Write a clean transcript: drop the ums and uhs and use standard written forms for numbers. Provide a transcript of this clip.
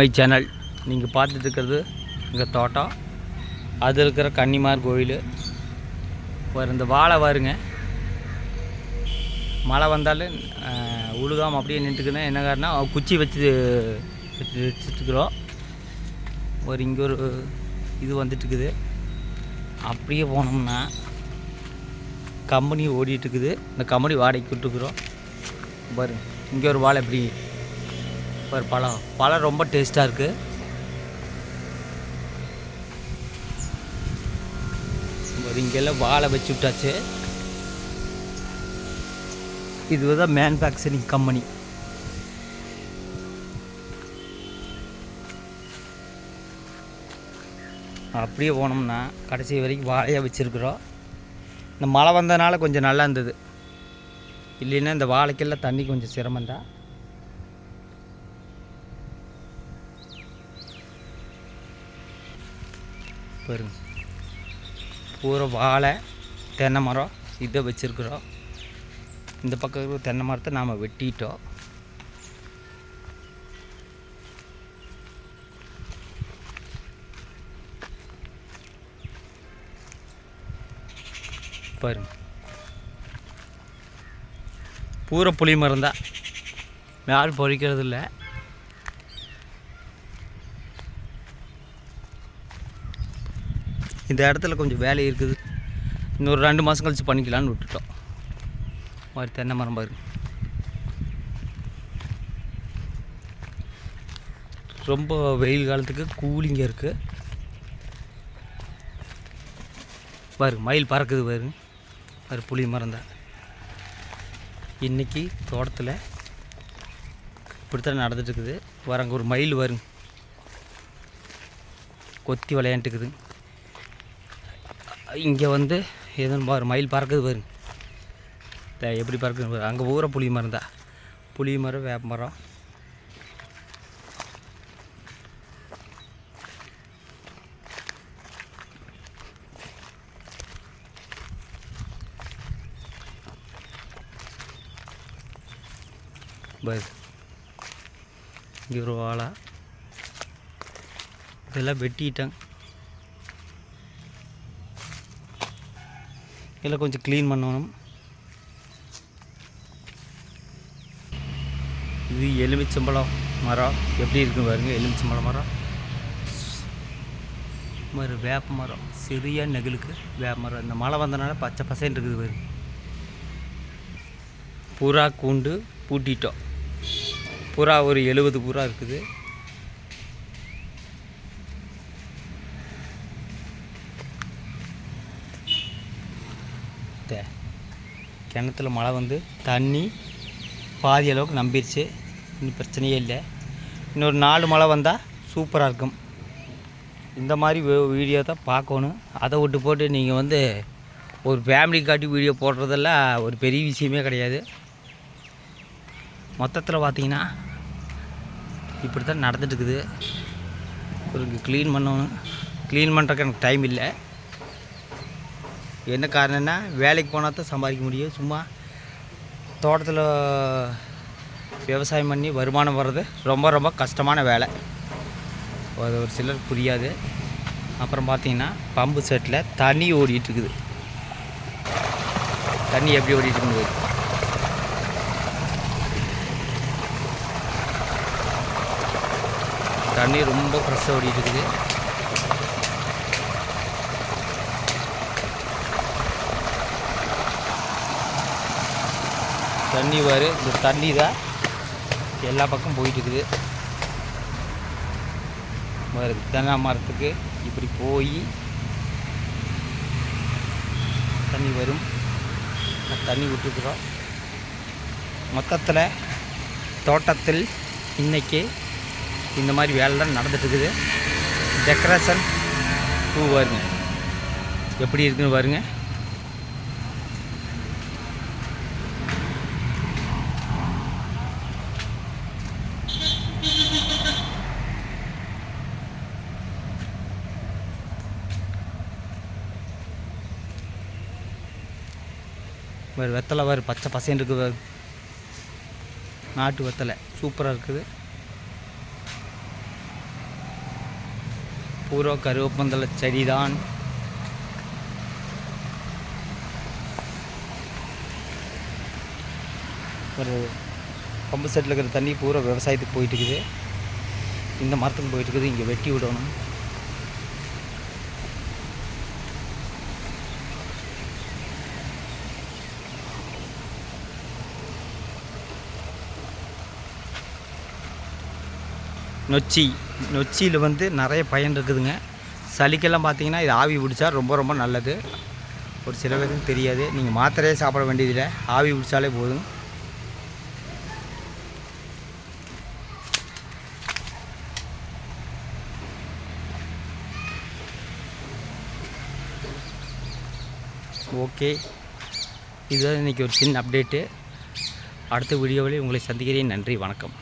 My channel நீங்கள் பார்த்துட்டு இருக்கிறது எங்கள் தோட்டம். அது இருக்கிற கன்னிமார் கோயில் வரும். இந்த வாழை வருங்க, மழை வந்தாலும் உழுகாமல் அப்படியே நின்றுக்குன்னா என்ன காரணம், குச்சி வச்சுட்டுருக்குறோம். இங்கே ஒரு இது வந்துட்டுருக்குது. அப்படியே போனோம்னா கம்பெனி ஓடிட்டுருக்குது. இந்த கம்பெனி வாடகைக்கு விட்டுருக்குறோம். பாருங்க, இங்கே ஒரு வாழை எப்படி ஒரு பழம் ரொம்ப டேஸ்ட்டாக இருக்குது. இங்கெல்லாம் வாழை வச்சு விட்டாச்சு. இதுதான் மேனுஃபேக்சரிங் கம்பெனி. அப்படியே போனோம்னா கடைசி வரைக்கும் வாழையாக வச்சுருக்குறோம். இந்த மழை வந்ததுனால கொஞ்சம் நல்லா இருந்தது, இல்லைன்னா இந்த வாழைக்கெல்லாம் தண்ணி கொஞ்சம் சிரமந்தான். பாருங்க, பூரா வாழை தென்னை மரம் இதை வச்சுருக்குறோம். இந்த பக்கம் இருக்கிற தென்னை மரத்தை நாம் வெட்டிட்டோம். பாருங்க, பூரா புளி மரம் தான், யாரும் பொறிக்கிறது இல்லை. இந்த இடத்துல கொஞ்சம் வேலை இருக்குது, இன்னொரு 2 மாதம் கழித்து பண்ணிக்கலான்னு விட்டுட்டோம். மாதிரி தென்னை மரம் பாருங்க, ரொம்ப வெயில் காலத்துக்கு கூலிங்காக இருக்குது. பாருங்க, மயில் பறக்குது பாருங்க. பாரு, புளி மரம் தான். இன்றைக்கி தோட்டத்தில் இப்படித்தான் நடந்துட்டுருக்குது. வரங்க ஒரு மயில் வருங்க, கொத்தி விளையாண்டுக்குது. இங்கே வந்து எதுவும் பாரு, மயில் பறக்குது பாருங்க, எப்படி பறக்குது பாரு. அங்கே பூரா புளி மரம் தான், புளி மரம், வேப்ப மரம். பாரு, இங்கே ஒரு வாழை, இதெல்லாம் வெட்டிட்டாங்க. இதெல்லாம் கொஞ்சம் க்ளீன் பண்ணணும். இது எலுமிச்சம்பழம் மரம் எப்படி இருக்குன்னு பாருங்க. எலுமிச்சம்பழம் மரம், வேப்ப மரம், சிறிய நெகிழுக்கு வேப்ப மரம். இந்த மழை வந்தனால பச்சை பசைன்னு இருக்குது பாருங்க. புறா கூண்டு பூட்டிட்டோம். புறா ஒரு 70 புறா இருக்குது. கிணத்துல மழை வந்து தண்ணி பாதி அளவுக்கு நம்பிடுச்சு, இன்னும் பிரச்சனையே இல்லை. இன்னொரு 4 மழை வந்தால் சூப்பராக இருக்கும். இந்த மாதிரி வீடியோ தான் பார்க்கணும். அதை விட்டு போட்டு நீங்கள் வந்து ஒரு ஃபேமிலி காட்டி வீடியோ போடுறதெல்லாம் ஒரு பெரிய விஷயமே கிடையாது. மொத்தத்தில் பார்த்தீங்கன்னா இப்படி தான் நடந்துட்டுருக்குது. ஒரு க்ளீன் பண்ணணும். க்ளீன் பண்ணுறதுக்கு எனக்கு டைம் இல்லை. என்ன காரணம்னா, வேலைக்கு போனால் தான் சம்பாதிக்க முடியும். சும்மா தோட்டத்தில் விவசாயம் பண்ணி வருமானம் வர்றது ரொம்ப ரொம்ப கஷ்டமான வேலை. அது ஒரு சிலர் புரியாது. அப்புறம் பார்த்திங்கன்னா பம்பு செட்டில் தண்ணி ஓடிட்டுருக்குது. தண்ணி எப்படி ஓடிட்டுருக்குது, தண்ணி ரொம்ப ஃப்ரெஷ்ஷாக ஓடிட்டுருக்குது. தண்ணி வரும். இந்த தண்ணி தான் எல்லா பக்கம் போயிட்டுருக்குது. வருது தென்னை மரத்துக்கு இப்படி போய் தண்ணி வரும். தண்ணி விட்டுருக்குறோம். மொத்தத்தில் தோட்டத்தில் இன்றைக்கி இந்த மாதிரி வேலை தான் நடந்துட்டுருக்குது. டெக்கரேஷன் பூ வருங்க, எப்படி இருக்குன்னு பாருங்க. வெத்தலை பாரு, பச்சை பசேன்னு இருக்குது. நாட்டு வெத்தலை சூப்பராக இருக்குது. பூரா கருவேப்பந்தலை செடி தான். ஒரு பம்பு செட்டில் இருக்கிற தண்ணி பூரா விவசாயத்துக்கு போயிட்டு இருக்குது. இந்த மரத்துக்கு போயிட்டு இருக்குது. இங்கே வெட்டி விடணும். நொச்சியில் வந்து நிறைய பயன் இருக்குதுங்க. சளிக்கெல்லாம் பார்த்தீங்கன்னா இது ஆவி பிடிச்சா ரொம்ப ரொம்ப நல்லது. ஒரு சில பேருக்கு தெரியாது. நீங்கள் மாத்திரையே சாப்பிட வேண்டியதில்லை, ஆவி பிடிச்சாலே போதும். ஓகே, இதுதான் இன்றைக்கி ஒரு சின்ன அப்டேட்டு. அடுத்த வீடியோவில் உங்களை சந்திக்கிறேன். நன்றி, வணக்கம்.